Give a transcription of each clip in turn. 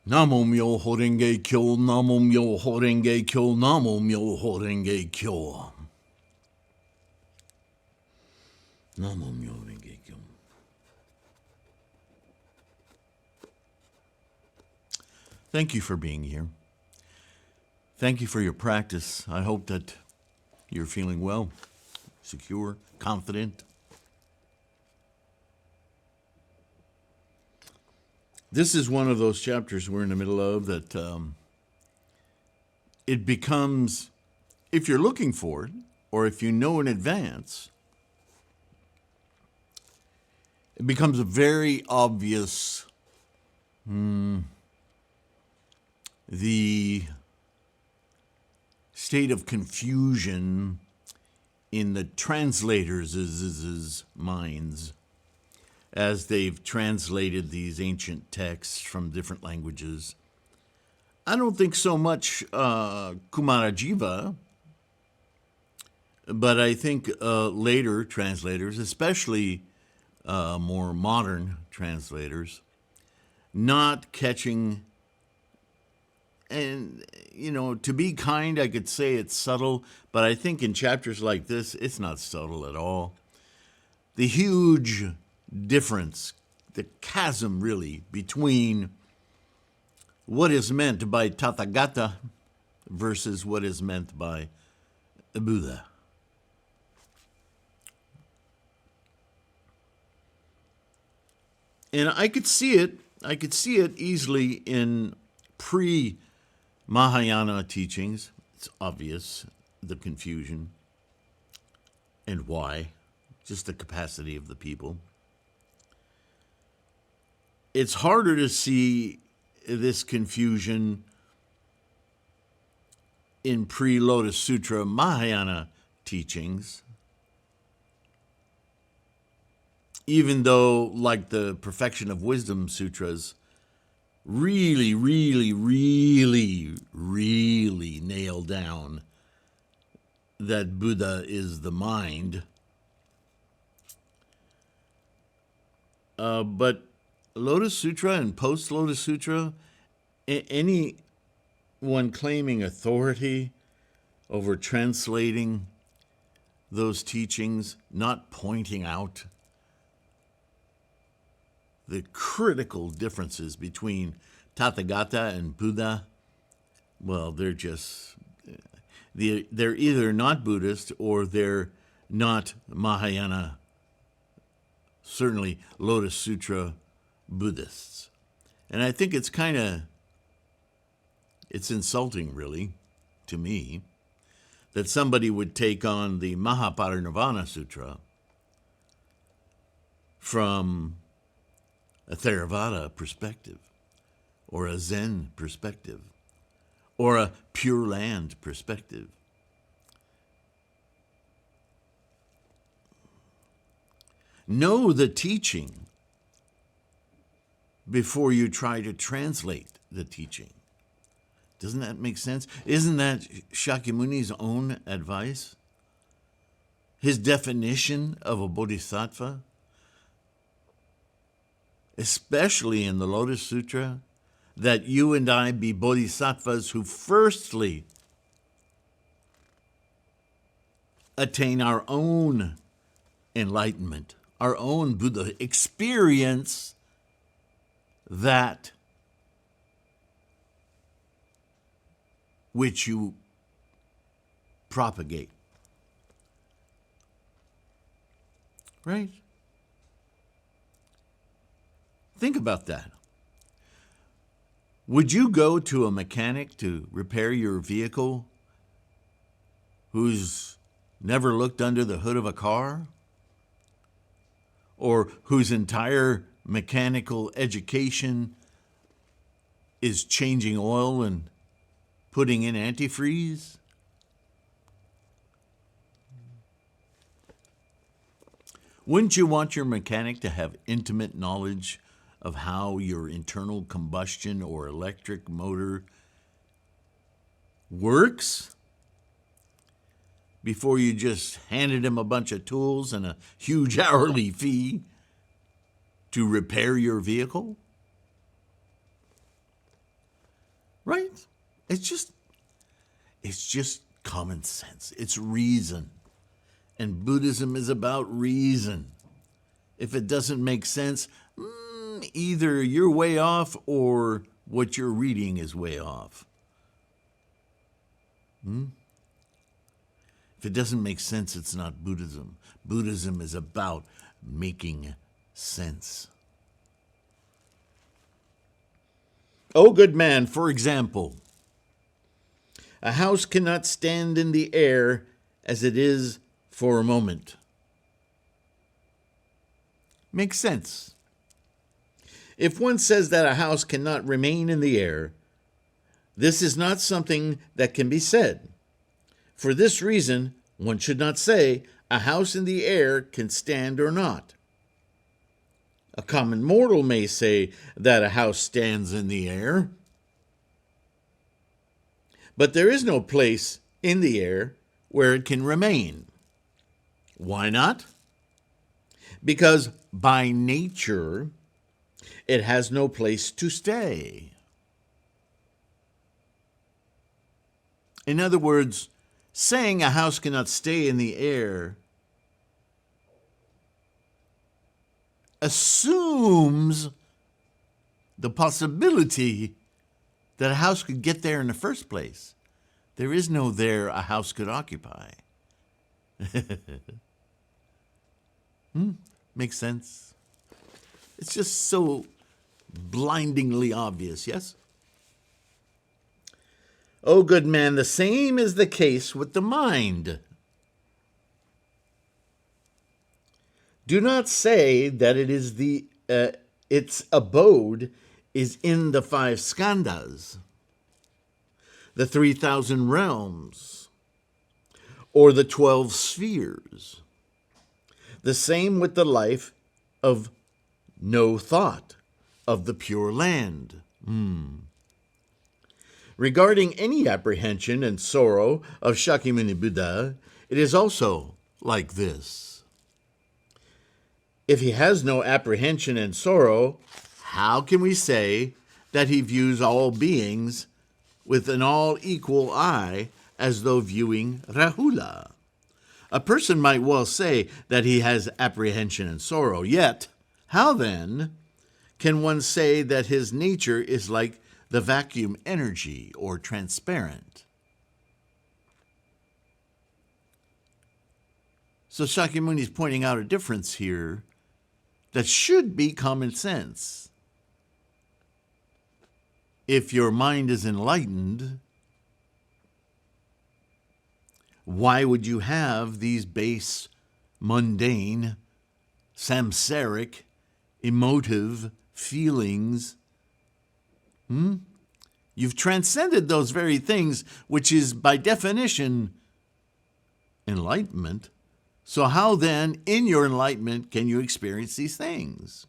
Namo Myoho Renge Kyo, Namo Myoho Renge Kyo, Namo Myoho Renge Kyo. Namo Myoho Renge Kyo. Thank you for being here. Thank you for your practice. I hope that you're feeling well, secure, confident. This is one of those chapters we're in the middle of that it becomes, if you're looking for it, or if you know in advance, it becomes a very obvious the state of confusion in the translators' minds as they've translated these ancient texts from different languages. I don't think so much Kumarajiva, but I think later translators, especially more modern translators, not catching. And, you know, to be kind, I could say it's subtle, but I think in chapters like this, it's not subtle at all. The huge difference, the chasm really, between what is meant by Tathagata versus what is meant by Buddha. And I could see it easily in pre-Mahayana teachings. It's obvious, the confusion and why, just the capacity of the people. It's harder to see this confusion in pre-Lotus Sutra Mahayana teachings, even though, like the Perfection of Wisdom Sutras, really, really, really, really nail down that Buddha is the mind. But Lotus Sutra and post-Lotus Sutra, anyone claiming authority over translating those teachings, not pointing out the critical differences between Tathagata and Buddha, well, they're either not Buddhist or they're not Mahayana, certainly Lotus Sutra Buddhists. And I think it's insulting, really, to me, that somebody would take on the MahaPariNirvana Sutra from a Theravada perspective, or a Zen perspective, or a Pure Land perspective. Know the teaching before you try to translate the teaching. Doesn't that make sense? Isn't that Shakyamuni's own advice? His definition of a bodhisattva? Especially in the Lotus Sutra, that you and I be bodhisattvas who firstly attain our own enlightenment, our own Buddha experience, that which you propagate. Right? Think about that. Would you go to a mechanic to repair your vehicle who's never looked under the hood of a car? Or whose entire mechanical education is changing oil and putting in antifreeze? Wouldn't you want your mechanic to have intimate knowledge of how your internal combustion or electric motor works before you just handed him a bunch of tools and a huge hourly fee to repair your vehicle? right? It's just common sense. It's reason. And Buddhism is about reason. If it doesn't make sense, either you're way off or what you're reading is way off. If it doesn't make sense, it's not Buddhism. Buddhism is about making sense. O good man, for example, a house cannot stand in the air as it is for a moment. Makes sense. If one says that a house cannot remain in the air, this is not something that can be said. For this reason, one should not say a house in the air can stand or not. A common mortal may say that a house stands in the air, but there is no place in the air where it can remain. Why not? Because by nature, it has no place to stay. In other words, saying a house cannot stay in the air assumes the possibility that a house could get there in the first place. There is no there a house could occupy. Makes sense? It's just so blindingly obvious, yes? O good man, the same is the case with the mind. Do not say that it is its abode is in the 5 skandhas, the 3,000 realms, or the 12 spheres. The same with the life of no thought, of the Pure Land. Regarding any apprehension and sorrow of Shakyamuni Buddha, it is also like this. If he has no apprehension and sorrow, how can we say that he views all beings with an all-equal eye as though viewing Rahula? A person might well say that he has apprehension and sorrow, yet how then can one say that his nature is like the vacuum energy or transparent? So Shakyamuni is pointing out a difference here that should be common sense. If your mind is enlightened, why would you have these base, mundane, samsaric, emotive feelings? You've transcended those very things, which is by definition enlightenment. So how then, in your enlightenment, can you experience these things?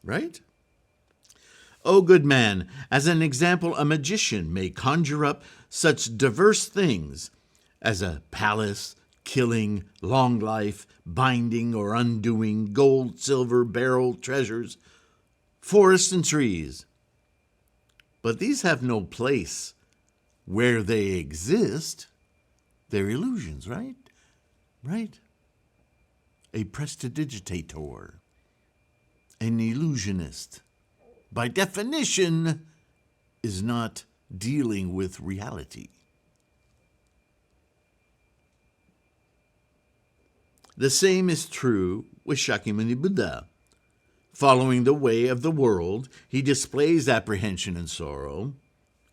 Right? O good man, as an example, a magician may conjure up such diverse things as a palace, killing, long life, binding or undoing, gold, silver, beryl, treasures, forests and trees. But these have no place where they exist. They're illusions, right? Right? A prestidigitator, an illusionist, by definition, is not dealing with reality. The same is true with Shakyamuni Buddha. Following the way of the world, he displays apprehension and sorrow,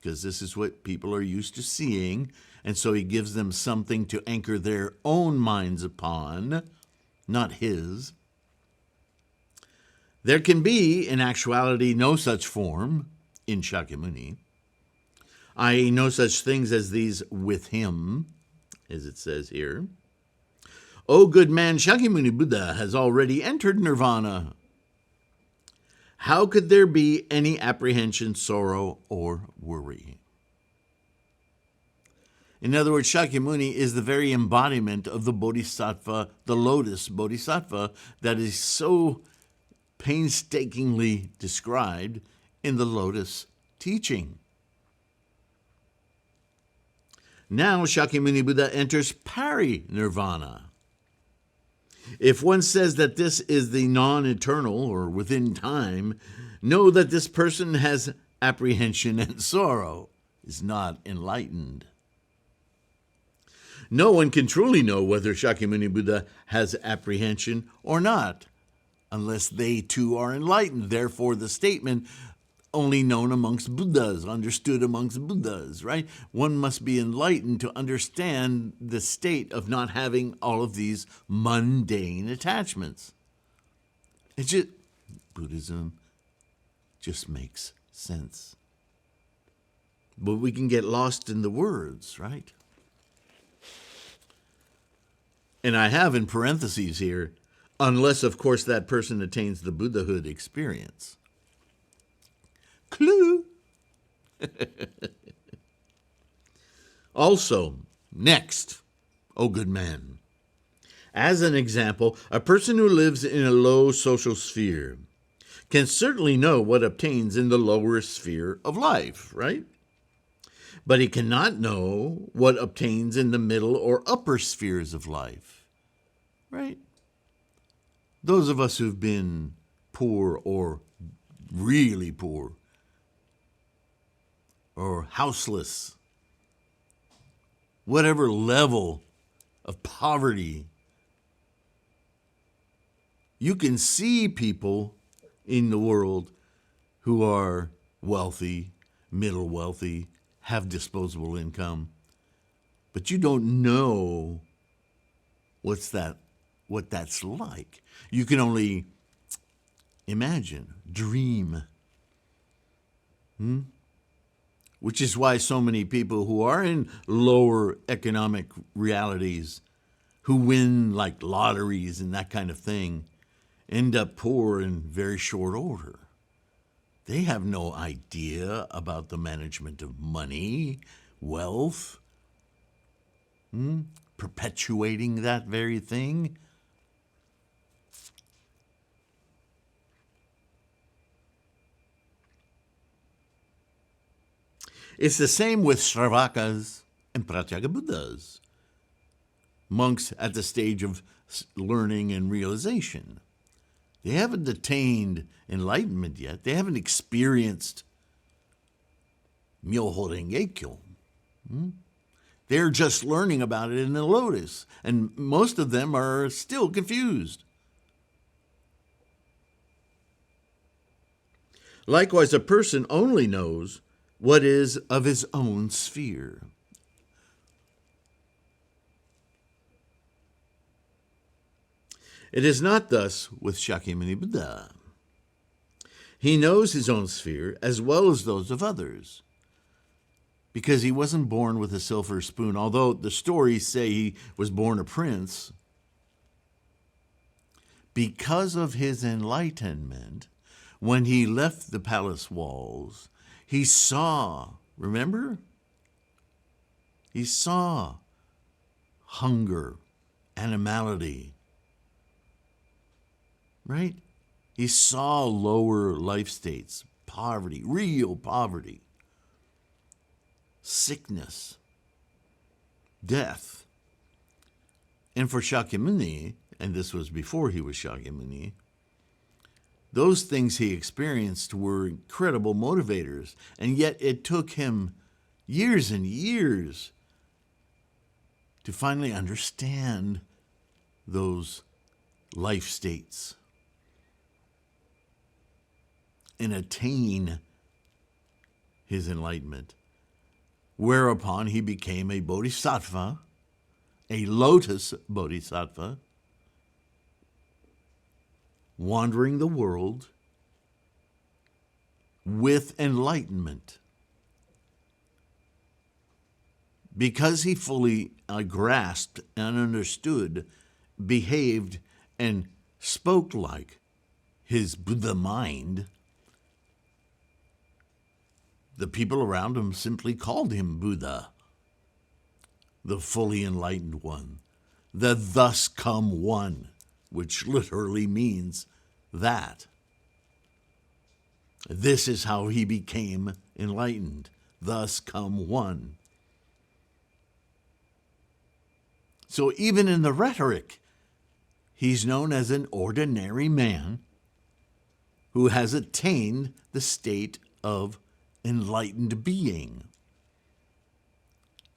because this is what people are used to seeing, and so he gives them something to anchor their own minds upon, not his. There can be, in actuality, no such form in Shakyamuni, i.e., no such things as these with him, as it says here. O good man, Shakyamuni Buddha has already entered nirvana. How could there be any apprehension, sorrow, or worry? In other words, Shakyamuni is the very embodiment of the bodhisattva, the Lotus bodhisattva, that is so painstakingly described in the Lotus teaching. Now Shakyamuni Buddha enters parinirvana. If one says that this is the non-eternal or within time, know that this person has apprehension and sorrow, is not enlightened. No one can truly know whether Shakyamuni Buddha has apprehension or not, unless they too are enlightened. Therefore, the statement, only known amongst Buddhas, understood amongst Buddhas, right? One must be enlightened to understand the state of not having all of these mundane attachments. It's just, Buddhism just makes sense. But we can get lost in the words, right? And I have in parentheses here, unless, of course, that person attains the Buddhahood experience. Clue. Also, next, O good man, as an example, a person who lives in a low social sphere can certainly know what obtains in the lower sphere of life, right? But he cannot know what obtains in the middle or upper spheres of life, right? Those of us who've been poor or really poor or houseless, whatever level of poverty, you can see people in the world who are wealthy, middle wealthy, have disposable income, but you don't know what that's like. You can only imagine, dream. Which is why so many people who are in lower economic realities, who win like lotteries and that kind of thing, end up poor in very short order. They have no idea about the management of money, wealth, perpetuating that very thing. It's the same with Shravakas and Pratyeka Buddhas, monks at the stage of learning and realization. They haven't attained enlightenment yet. They haven't experienced Myoho Renge-kyo. They're just learning about it in the Lotus, and most of them are still confused. Likewise, a person only knows what is of his own sphere. It is not thus with Shakyamuni Buddha. He knows his own sphere as well as those of others, because he wasn't born with a silver spoon. Although the stories say he was born a prince, because of his enlightenment, when he left the palace walls, he saw, remember? He saw hunger, animality, right? He saw lower life states, poverty, real poverty, sickness, death. And for Shakyamuni, and this was before he was Shakyamuni, those things he experienced were incredible motivators, and yet it took him years and years to finally understand those life states and attain his enlightenment, whereupon he became a bodhisattva, a lotus bodhisattva, wandering the world with enlightenment. Because he fully grasped and understood, behaved, and spoke like his Buddha mind, the people around him simply called him Buddha, the fully enlightened one, the thus come one, which literally means that. This is how he became enlightened. Thus come one. So even in the rhetoric, he's known as an ordinary man who has attained the state of enlightened being.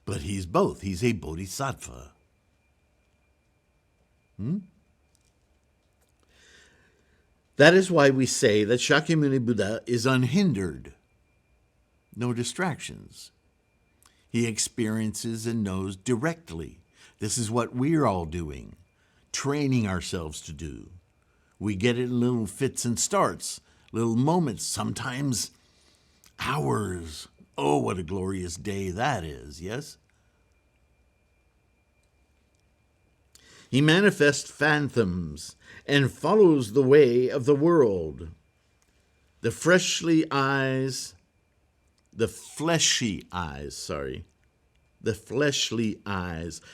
But he's both. He's a bodhisattva. That is why we say that Shakyamuni Buddha is unhindered. No distractions. He experiences and knows directly. This is what we're all doing, training ourselves to do. We get it in little fits and starts, little moments, sometimes hours. Oh, what a glorious day that is, yes? He manifests phantoms and follows the way of the world. The fleshy eyes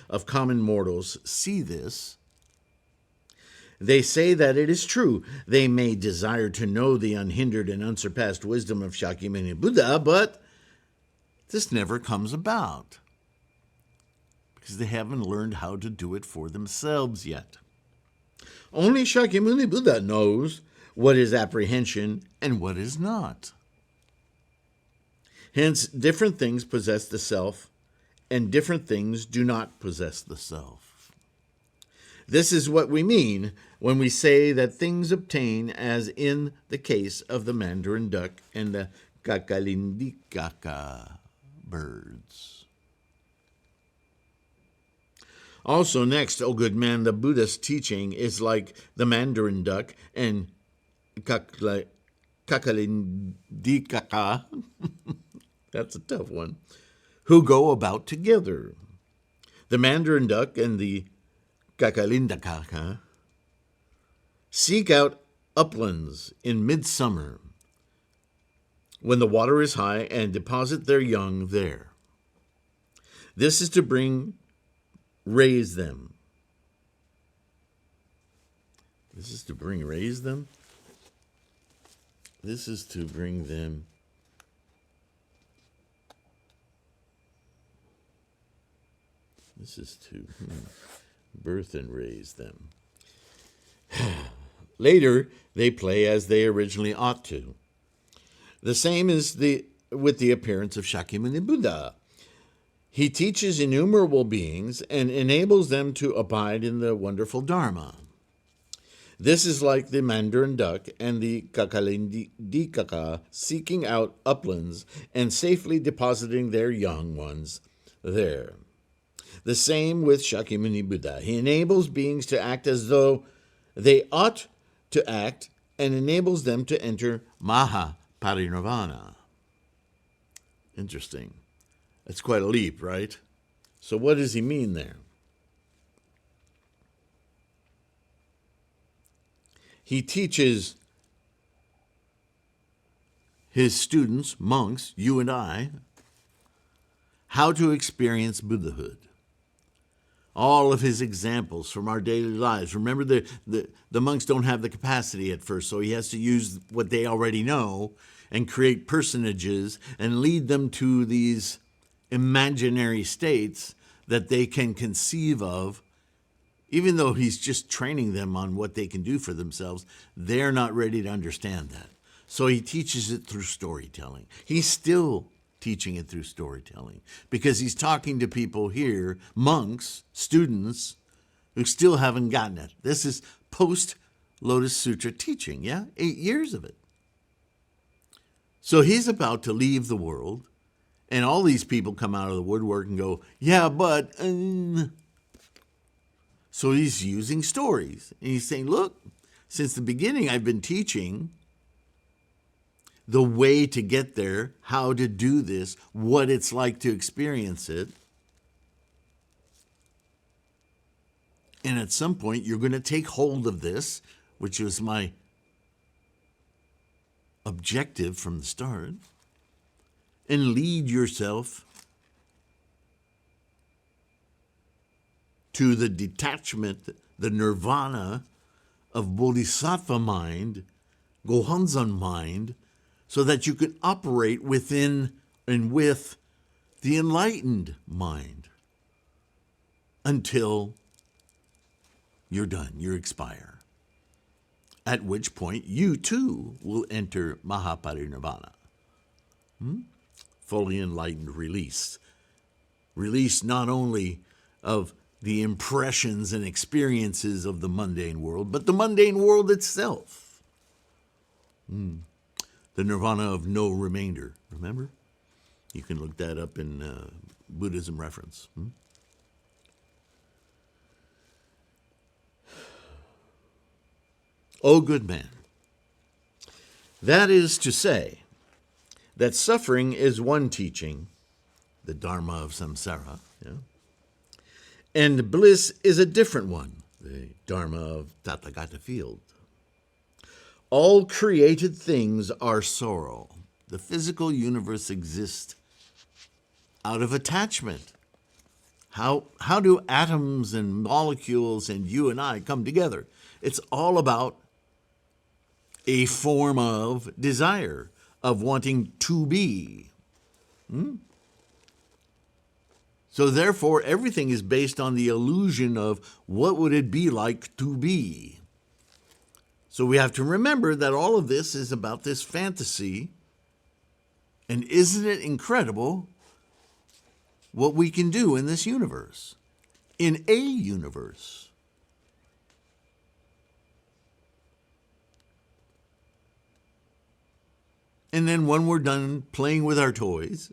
of common mortals see this. They say that it is true. They may desire to know the unhindered and unsurpassed wisdom of Shakyamuni Buddha, but this never comes about because they haven't learned how to do it for themselves yet. Only Shakyamuni Buddha knows what is apprehension and what is not. Hence, different things possess the self, and different things do not possess the self. This is what we mean when we say that things obtain, as in the case of the Mandarin Duck and the Kacalindikaka birds. Also, next, O good man, the Buddha's teaching is like the Mandarin Duck and Kacalindikaka, that's a tough one, who go about together. The Mandarin Duck and the Kacalindikaka seek out uplands in midsummer when the water is high and deposit their young there. This is to raise them. This is to raise them? This is to bring them. This is to birth and raise them. Later, they play as they originally ought to. The same is with the appearance of Shakyamuni Buddha. He teaches innumerable beings and enables them to abide in the wonderful Dharma. This is like the Mandarin Duck and the Kacalindikaka seeking out uplands and safely depositing their young ones there. The same with Shakyamuni Buddha. He enables beings to act as though they ought to act and enables them to enter MahaPariNirvana. Interesting. That's quite a leap, right? So what does he mean there? He teaches his students, monks, you and I, how to experience Buddhahood. All of his examples from our daily lives. Remember, the monks don't have the capacity at first, so he has to use what they already know and create personages and lead them to these imaginary states that they can conceive of. Even though he's just training them on what they can do for themselves, they're not ready to understand that. So he teaches it through storytelling. He's still teaching it through storytelling because he's talking to people here, monks, students, who still haven't gotten it. This is post-Lotus Sutra teaching, 8 years of it. So he's about to leave the world, and all these people come out of the woodwork and go, but... So he's using stories. And he's saying, look, since the beginning I've been teaching the way to get there, how to do this, what it's like to experience it. And at some point, you're going to take hold of this, which was my objective from the start, and lead yourself to the detachment, the nirvana of bodhisattva mind, Gohanzan mind, so that you can operate within and with the enlightened mind until you're done, you expire. At which point you too will enter MahaPariNirvana. Fully enlightened release. Release not only of the impressions and experiences of the mundane world, but the mundane world itself. The nirvana of no remainder, remember? You can look that up in Buddhism reference. O good man, that is to say, that suffering is one teaching, the Dharma of samsara, and bliss is a different one, the Dharma of Tathagata field. All created things are sorrow. The physical universe exists out of attachment. How do atoms and molecules and you and I come together? It's all about a form of desire, of wanting to be. So therefore, everything is based on the illusion of what would it be like to be. So we have to remember that all of this is about this fantasy. And isn't it incredible what we can do in this universe? In a universe. And then when we're done playing with our toys,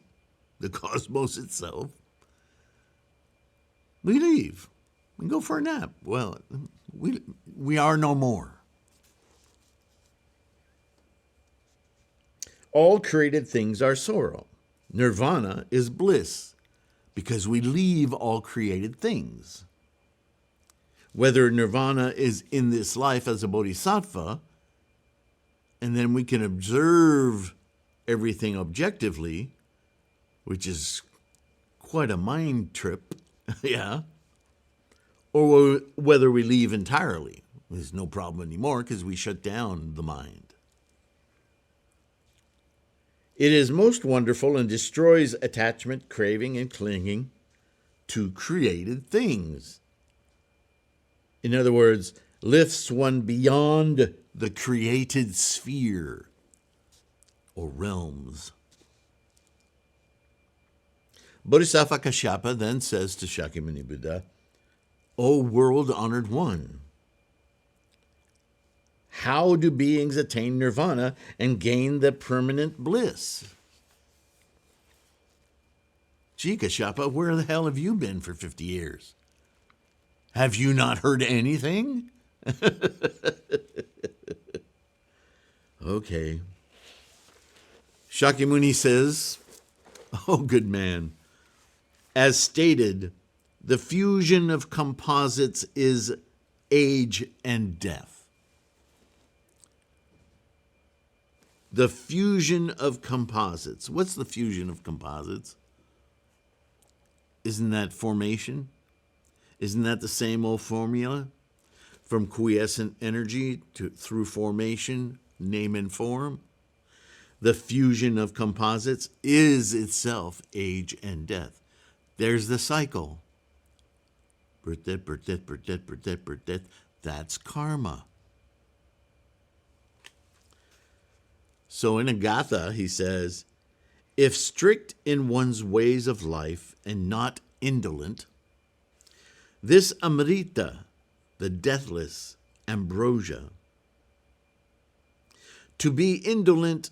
the cosmos itself, we leave. We go for a nap. Well, we are no more. All created things are sorrow. Nirvana is bliss, because we leave all created things. Whether nirvana is in this life as a bodhisattva, and then we can observe everything objectively, which is quite a mind trip, or whether we leave entirely. There's no problem anymore because we shut down the mind. It is most wonderful and destroys attachment, craving, and clinging to created things. In other words, lifts one beyond the created sphere or realms. Bodhisattva Kashyapa then says to Shakyamuni Buddha, O world-honored one, how do beings attain nirvana and gain the permanent bliss? Gee, Kashyapa, where the hell have you been for 50 years? Have you not heard anything? Okay. Shakyamuni says, O good man, as stated, the fusion of composites is age and death. The fusion of composites. What's the fusion of composites? Isn't that formation? Isn't that the same old formula? From quiescent energy through formation, name and form. The fusion of composites is itself age and death. There's the cycle. Birth, death, birth, death, birth, death, birth, death, birth, death. That's karma. So in Agatha, he says, if strict in one's ways of life and not indolent, this Amrita, the deathless ambrosia, to be indolent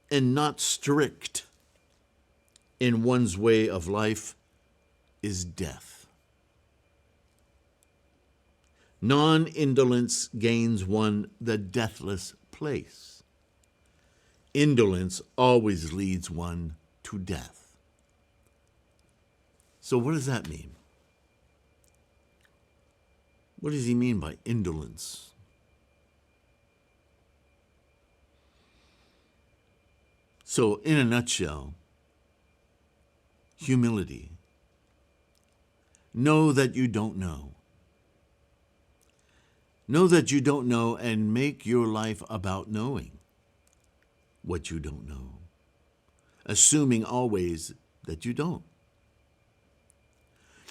and not strict in one's way of life is death. Non-indolence gains one the deathless place. Indolence always leads one to death. So what does that mean? What does he mean by indolence? So, in a nutshell, humility. Know that you don't know. Know that you don't know and make your life about knowing. what you don't know, assuming always that you don't.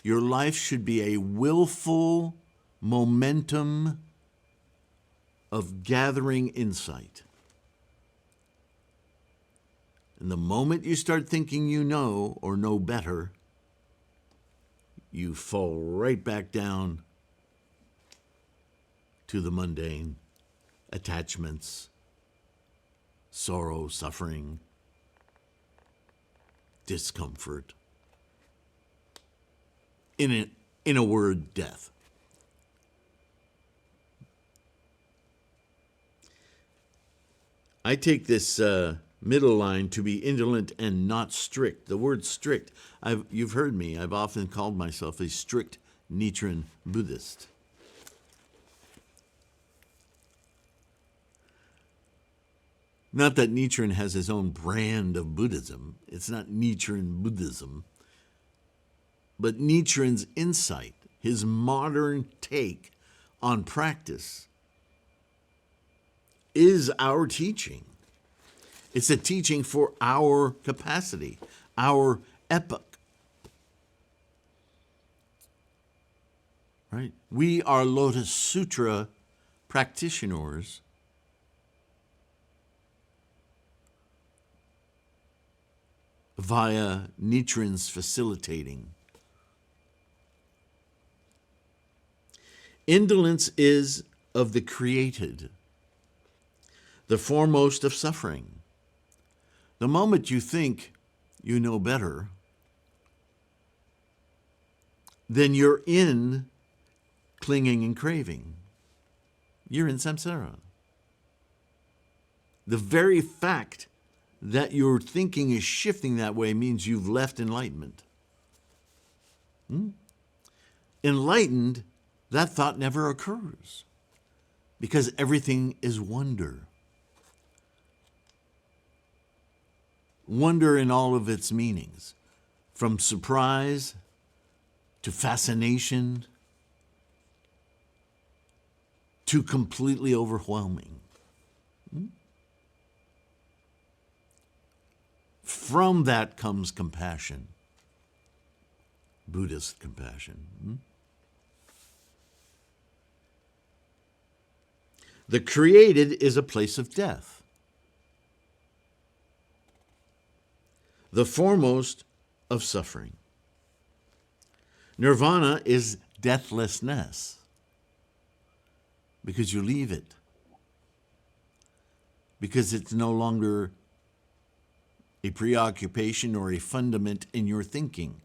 Your life should be a willful momentum of gathering insight. And the moment you start thinking you know or know better, you fall right back down to the mundane, attachments, sorrow, suffering, discomfort. In a word, death. I take this middle line to be indolent and not strict. The word strict, you've heard me, I've often called myself a strict Nichiren Buddhist. Not that Nichiren has his own brand of Buddhism. It's not Nichiren Buddhism. But Nichiren's insight, his modern take on practice, is our teaching. It's a teaching for our capacity, our epoch. Right? We are Lotus Sutra practitioners via Nichiren's facilitating. Indolence is of the created, the foremost of suffering. The moment you think you know better, then you're in clinging and craving. You're in samsara. The very fact that your thinking is shifting that way means you've left enlightenment. Enlightened, that thought never occurs because everything is wonder. Wonder in all of its meanings, from surprise to fascination to completely overwhelming. From that comes compassion, Buddhist compassion. The created is a place of death. The foremost of suffering. Nirvana is deathlessness because you leave it, because it's no longer a preoccupation or a fundament in your thinking.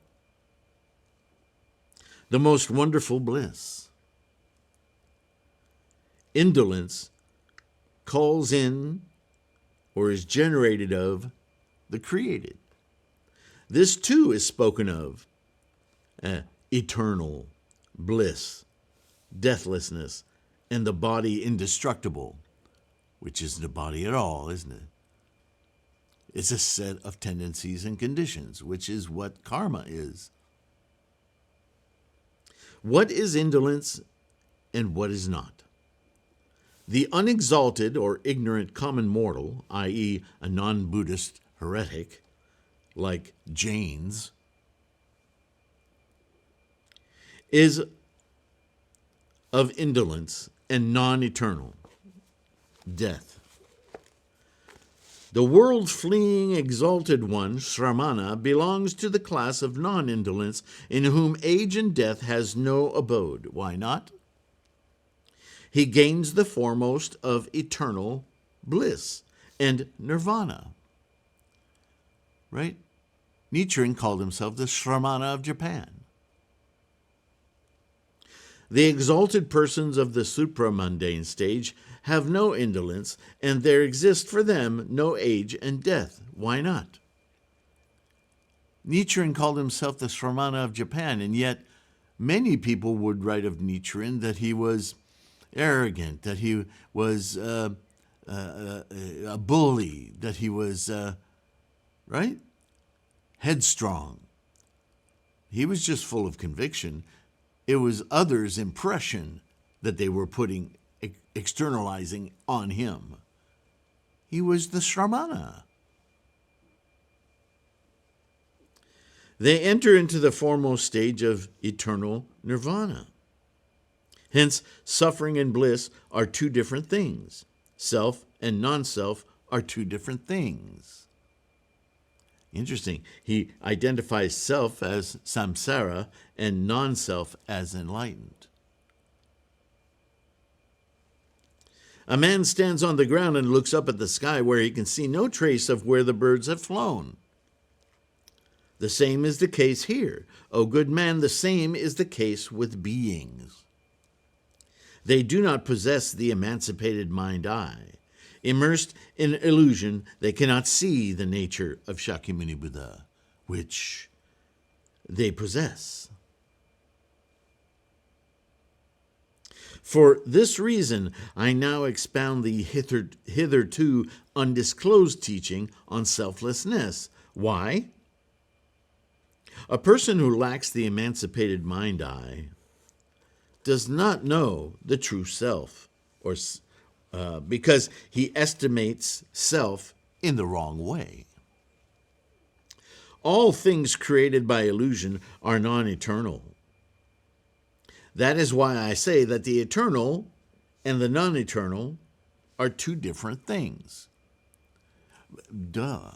The most wonderful bliss. Indolence calls in or is generated of the created. This too is spoken of, eternal bliss, deathlessness, and the body indestructible, which isn't a body at all, isn't it? It's a set of tendencies and conditions, which is what karma is. What is indolence and what is not? The unexalted or ignorant common mortal, i.e., a non-Buddhist heretic, like Jains, is of indolence and non-eternal, death. The world-fleeing exalted one, Shramana, belongs to the class of non-indolence in whom age and death has no abode. Why not? He gains the foremost of eternal bliss and nirvana. Right? Nichiren called himself the Shramana of Japan. The exalted persons of the supramundane stage have no indolence, and there exists for them no age and death. Why not? Nichiren called himself the Shramana of Japan, and yet many people would write of Nichiren that he was arrogant, that he was a bully, that he was, right? Headstrong. He was just full of conviction. It was others' impression that they were externalizing on him. He was the Shramana. They enter into the foremost stage of eternal nirvana. Hence, suffering and bliss are two different things. Self and non-self are two different things. Interesting. He identifies self as samsara and non-self as enlightened. A man stands on the ground and looks up at the sky where he can see no trace of where the birds have flown. The same is the case here. O good man, the same is the case with beings. They do not possess the emancipated mind-eye. Immersed in illusion, they cannot see the nature of Shakyamuni Buddha, which they possess. For this reason, I now expound the hitherto undisclosed teaching on selflessness. Why? A person who lacks the emancipated mind-eye does not know the true self, or because he estimates self in the wrong way. All things created by illusion are non-eternal. That is why I say that the eternal and the non-eternal are two different things. Duh.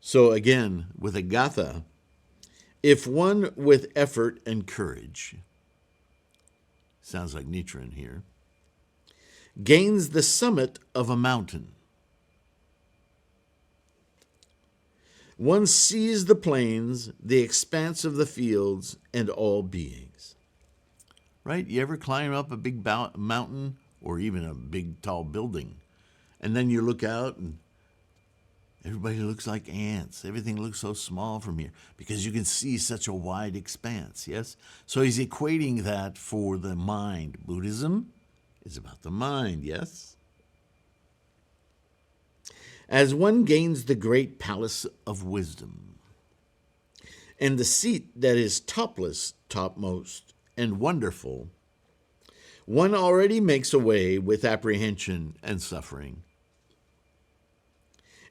So again, with a gatha, if one with effort and courage, sounds like Nichiren here, gains the summit of a mountain, one sees the plains, the expanse of the fields, and all beings. Right? You ever climb up a big mountain or even a big tall building, and then you look out and everybody looks like ants. Everything looks so small from here because you can see such a wide expanse, yes? So he's equating that for the mind. Buddhism is about the mind, yes? As one gains the great palace of wisdom and the seat that is topless, topmost, and wonderful, one already makes away with apprehension and suffering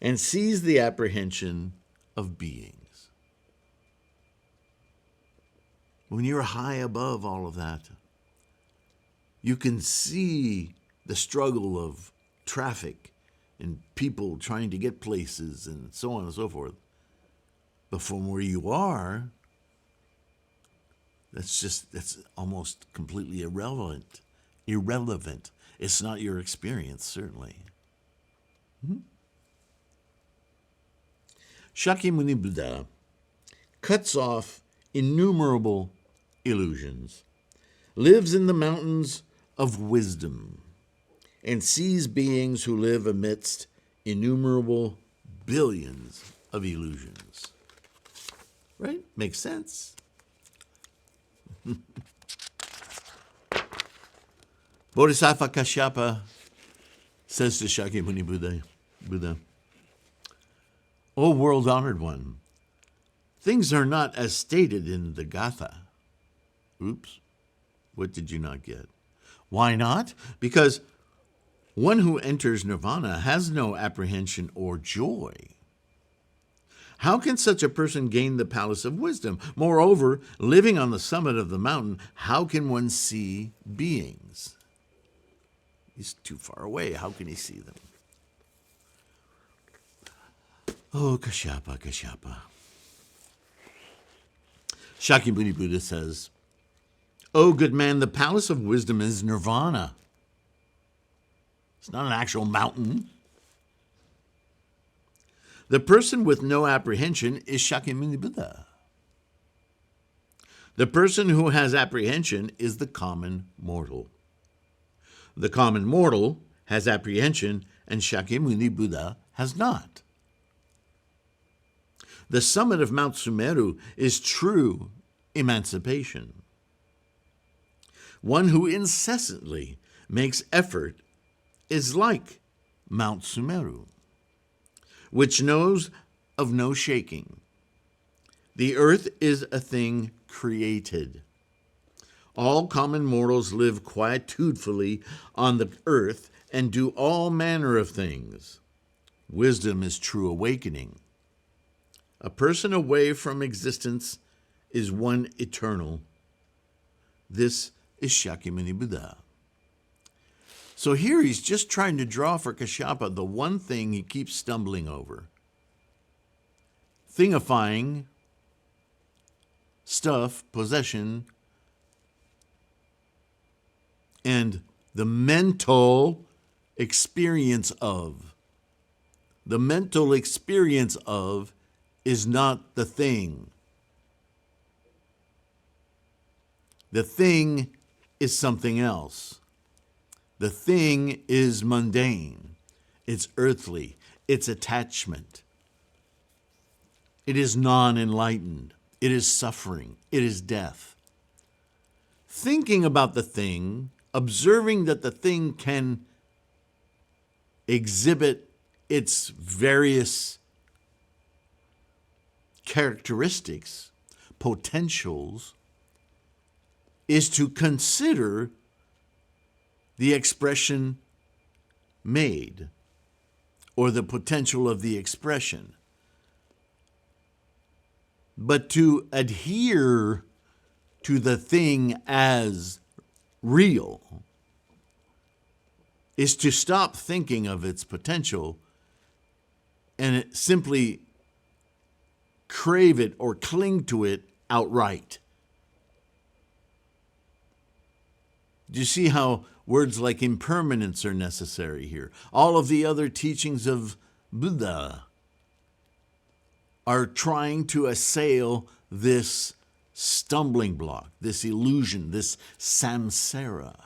and sees the apprehension of beings. When you're high above all of that, you can see the struggle of traffic and people trying to get places and so on and so forth. But from where you are, that's almost completely irrelevant. It's not your experience, certainly. Shakyamuni Buddha cuts off innumerable illusions, lives in the mountains of wisdom, and sees beings who live amidst innumerable billions of illusions. Right? Makes sense. Bodhisattva Kashyapa says to Shakyamuni Buddha, O world-honored one, things are not as stated in the Gatha. Oops, what did you not get? Why not? Because one who enters nirvana has no apprehension or joy. How can such a person gain the palace of wisdom? Moreover, living on the summit of the mountain, how can one see beings? He's too far away. How can he see them? Oh, Kashyapa. Shakyamuni Buddha says, O good man, the palace of wisdom is nirvana. It's not an actual mountain. The person with no apprehension is Shakyamuni Buddha. The person who has apprehension is the common mortal. The common mortal has apprehension, and Shakyamuni Buddha has not. The summit of Mount Sumeru is true emancipation. One who incessantly makes effort is like Mount Sumeru, which knows of no shaking. The earth is a thing created. All common mortals live quietude on the earth and do all manner of things. Wisdom is true awakening. A person away from existence is one eternal. This is Shakyamuni Buddha. So here he's just trying to draw for Kashyapa the one thing he keeps stumbling over. Thingifying stuff, possession, and the mental experience of. The mental experience of is not the thing. The thing is something else. The thing is mundane. It's earthly. It's attachment. It is non-enlightened. It is suffering. It is death. Thinking about the thing, observing that the thing can exhibit its various characteristics, potentials, is to consider the expression made or the potential of the expression. But to adhere to the thing as real is to stop thinking of its potential and simply crave it or cling to it outright. Do you see how words like impermanence are necessary here? All of the other teachings of Buddha are trying to assail this stumbling block, this illusion, this samsara.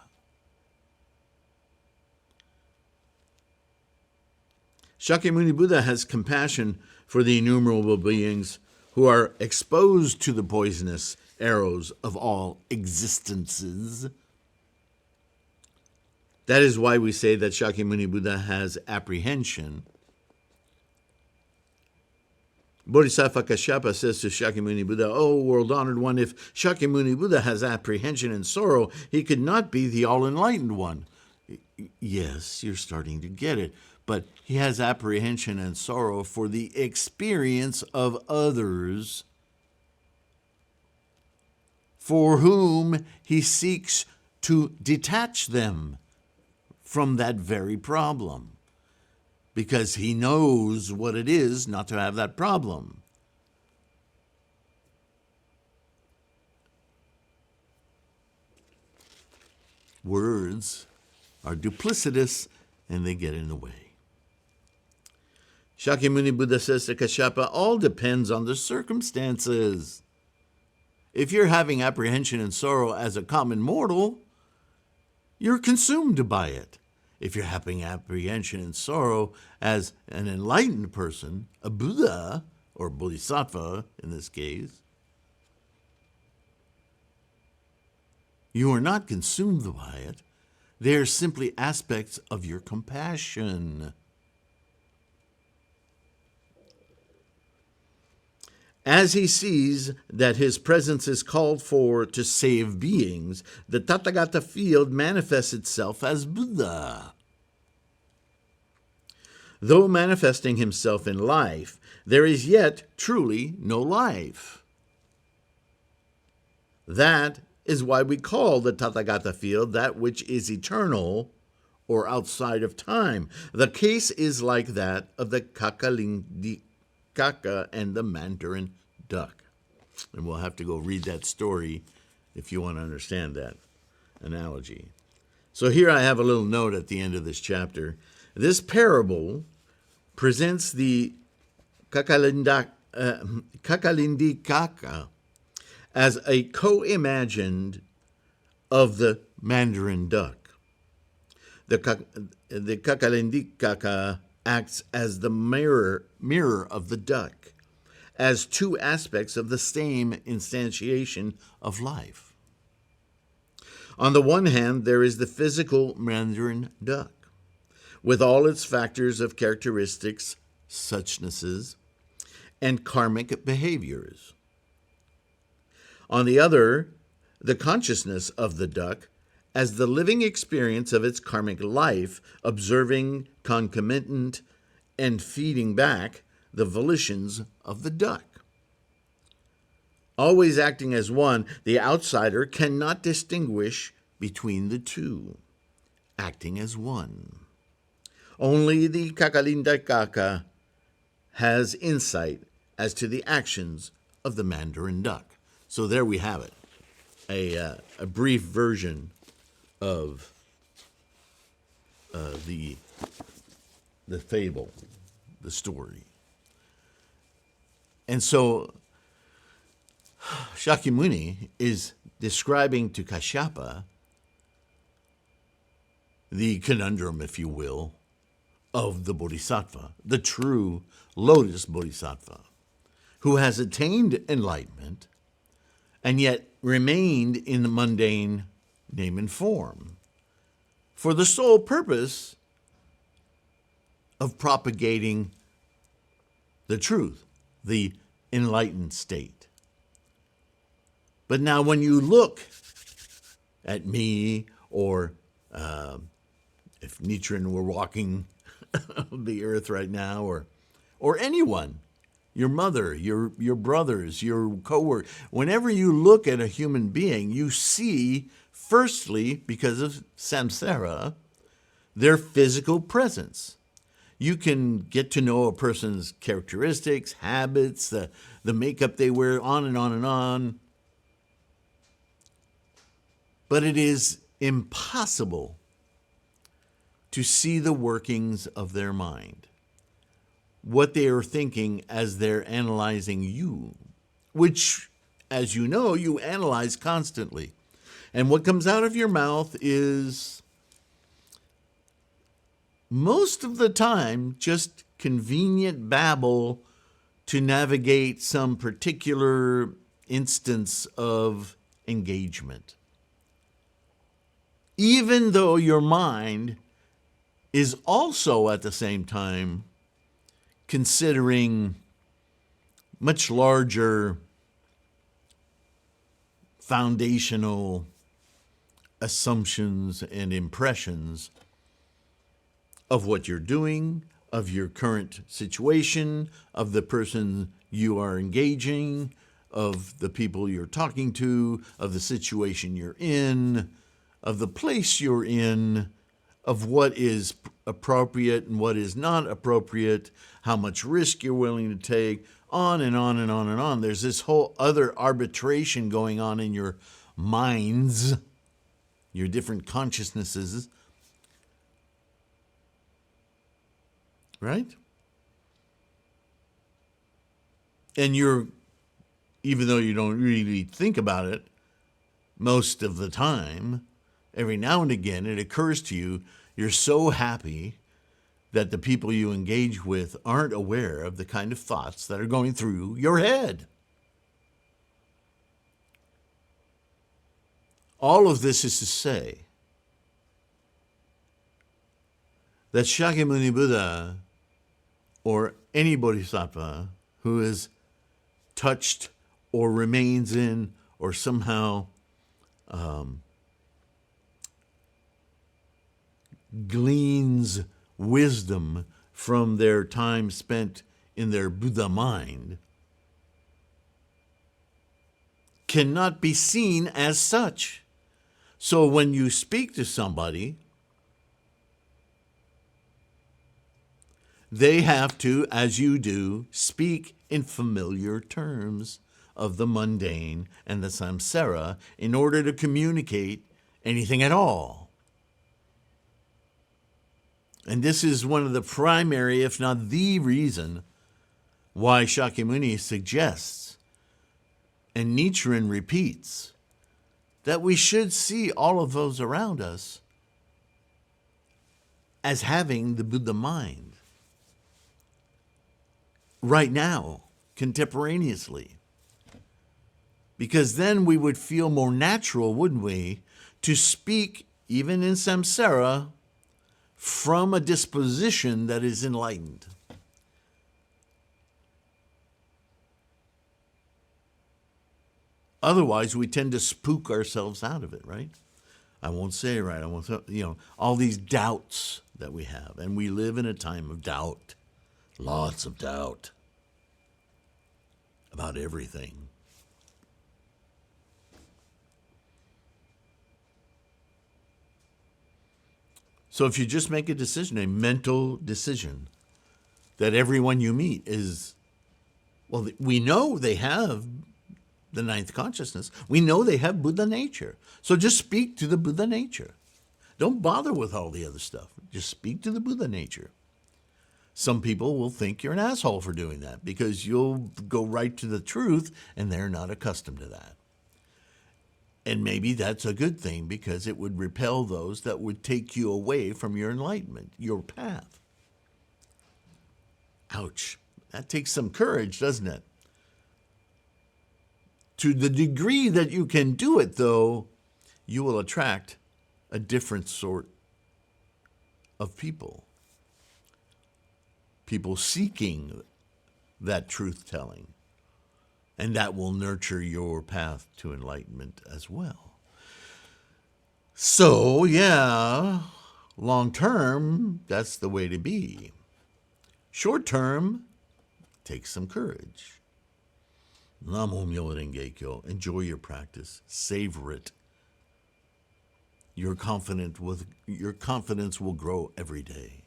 Shakyamuni Buddha has compassion for the innumerable beings who are exposed to the poisonous arrows of all existences. That is why we say that Shakyamuni Buddha has apprehension. Bodhisattva Kashyapa says to Shakyamuni Buddha, "O world-honored one, if Shakyamuni Buddha has apprehension and sorrow, he could not be the all-enlightened one." Yes, you're starting to get it. But he has apprehension and sorrow for the experience of others for whom he seeks to detach them from that very problem, because he knows what it is not to have that problem. Words are duplicitous and they get in the way. Shakyamuni Buddha says to Kashyapa, all depends on the circumstances. If you're having apprehension and sorrow as a common mortal, you're consumed by it. If you're having apprehension and sorrow as an enlightened person, a Buddha, or Bodhisattva in this case, you are not consumed by it. They are simply aspects of your compassion. As he sees that his presence is called for to save beings, the Tathagata field manifests itself as Buddha. Though manifesting himself in life, there is yet truly no life. That is why we call the Tathagata field that which is eternal or outside of time. The case is like that of the Kacalindikaka and the Mandarin Duck. And we'll have to go read that story if you want to understand that analogy. So here I have a little note at the end of this chapter. This parable presents the Kacalindikaka as a co-imagined of the Mandarin Duck. The Kacalindikaka acts as the mirror of the duck, as two aspects of the same instantiation of life. On the one hand, there is the physical Mandarin Duck, with all its factors of characteristics, suchnesses, and karmic behaviors. On the other, the consciousness of the duck as the living experience of its karmic life, observing, concomitant, and feeding back the volitions of the duck. Always acting as one, the outsider cannot distinguish between the two, acting as one. Only the Kacalindikaka has insight as to the actions of the Mandarin Duck. So there we have it, a brief version of the fable, the story. And so Shakyamuni is describing to Kashyapa the conundrum, if you will, of the Bodhisattva, the true Lotus Bodhisattva, who has attained enlightenment and yet remained in the mundane name and form for the sole purpose of propagating the truth, the enlightened state. But now when you look at me, or if Nichiren were walking the earth right now, or anyone, your mother, your brothers, your coworker, whenever you look at a human being, you see, firstly, because of samsara, their physical presence. You can get to know a person's characteristics, habits, the makeup they wear, on and on and on. But it is impossible to see the workings of their mind, what they are thinking as they're analyzing you, which, as you know, you analyze constantly. And what comes out of your mouth is, most of the time, just convenient babble to navigate some particular instance of engagement. Even though your mind is also at the same time considering much larger foundational assumptions and impressions of what you're doing, of your current situation, of the person you are engaging, of the people you're talking to, of the situation you're in, of the place you're in, of what is appropriate and what is not appropriate, how much risk you're willing to take, on and on and on and on. There's this whole other arbitration going on in your minds, your different consciousnesses, right? And even though you don't really think about it most of the time, every now and again it occurs to you, you're so happy that the people you engage with aren't aware of the kind of thoughts that are going through your head. All of this is to say that Shakyamuni Buddha, or any bodhisattva who is touched or remains in or somehow gleans wisdom from their time spent in their Buddha mind, cannot be seen as such. So when you speak to somebody, they have to, as you do, speak in familiar terms of the mundane and the samsara in order to communicate anything at all. And this is one of the primary, if not the reason, why Shakyamuni suggests, and Nichiren repeats, that we should see all of those around us as having the Buddha mind. Right now, contemporaneously. Because then we would feel more natural, wouldn't we, to speak, even in samsara, from a disposition that is enlightened. Otherwise, we tend to spook ourselves out of it, right? I won't say it right. I won't say, all these doubts that we have. And we live in a time of doubt. Lots of doubt about everything. So if you just make a decision, a mental decision, that everyone you meet is, well, we know they have the ninth consciousness. We know they have Buddha nature. So just speak to the Buddha nature. Don't bother with all the other stuff. Just speak to the Buddha nature. Some people will think you're an asshole for doing that because you'll go right to the truth and they're not accustomed to that. And maybe that's a good thing because it would repel those that would take you away from your enlightenment, your path. Ouch. That takes some courage, doesn't it? To the degree that you can do it, though, you will attract a different sort of people. People seeking that truth-telling. And that will nurture your path to enlightenment as well. So, yeah, long-term, that's the way to be. Short-term, take some courage. Namo Myoho Renge Kyo. Enjoy your practice. Savor it. Your confidence will grow every day.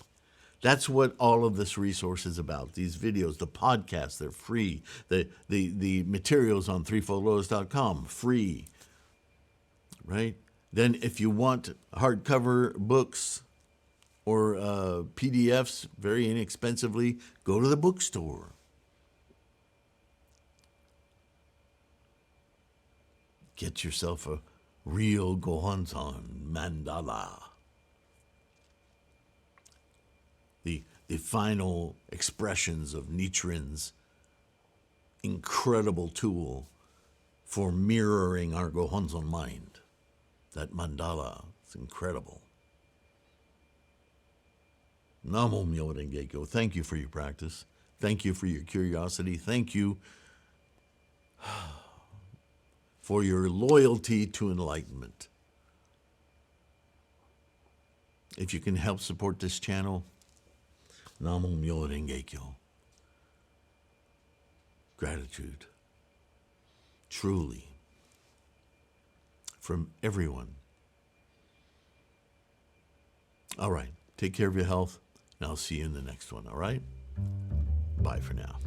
That's what all of this resource is about. These videos, the podcasts, they're free. The materials on threefoldlotus.com, free. Right? Then if you want hardcover books or PDFs very inexpensively, go to the bookstore. Get yourself a real Gohonzon mandala. The final expressions of Nichiren's incredible tool for mirroring our Gohonzon mind. That mandala, it's incredible. Namo Myoho Renge Kyo. Thank you for your practice. Thank you for your curiosity. Thank you for your loyalty to enlightenment. If you can help support this channel, Namo Myoho Renge Kyo. Gratitude. Truly. From everyone. All right. Take care of your health, and I'll see you in the next one, all right? Bye for now.